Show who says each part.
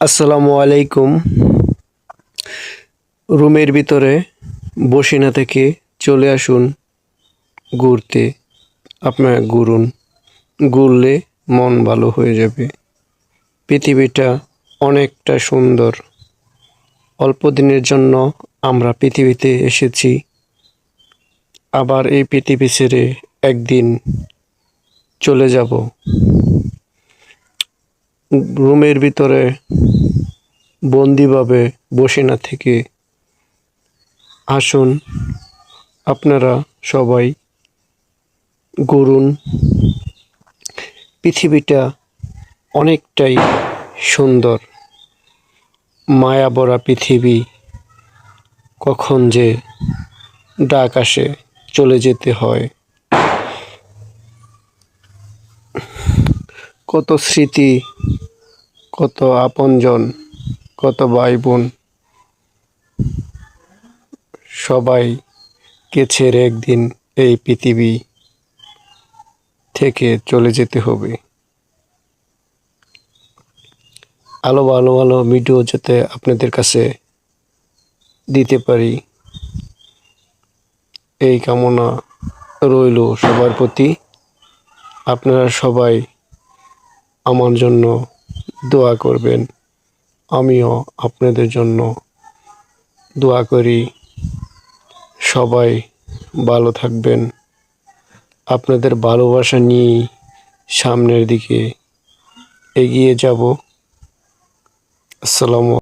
Speaker 1: আসসালামু আলাইকুম। রুমের ভিতরে বসে না থেকে চলে আসুন ঘুরতে। আপনারা ঘুরুন, ঘুরলে মন ভালো হয়ে যাবে। পৃথিবীটা অনেকটা সুন্দর। অল্প দিনের জন্য আমরা পৃথিবীতে এসেছি, আবার এই পৃথিবী ছেড়ে একদিন চলে যাব। রুমের ভিতরে বন্দিভাবে বসে না থেকে আসুন, আপনারা সবাই ঘুরুন। পৃথিবীটা অনেকটাই সুন্দর, মায়া ভরা পৃথিবী। কখন যে ডাক আসে, চলে যেতে হয়। কত স্মৃতি, কত আপনজন, কত ভাই বোন, সবাইকে ছেড়ে একদিন এই পৃথিবী থেকে চলে যেতে হবে। ভালো ভালো ভালো ভিডিও যাতে আপনাদের কাছে দিতে পারি, এই কামনা রইল সবার প্রতি। আপনারা সবাই আমার জন্য দোয়া করবেন, আমিও আপনাদের জন্য দোয়া করি। সবাই ভালো থাকবেন। আপনাদের ভালোবাসা নিয়ে সামনের দিকে এগিয়ে যাব। আসসালামু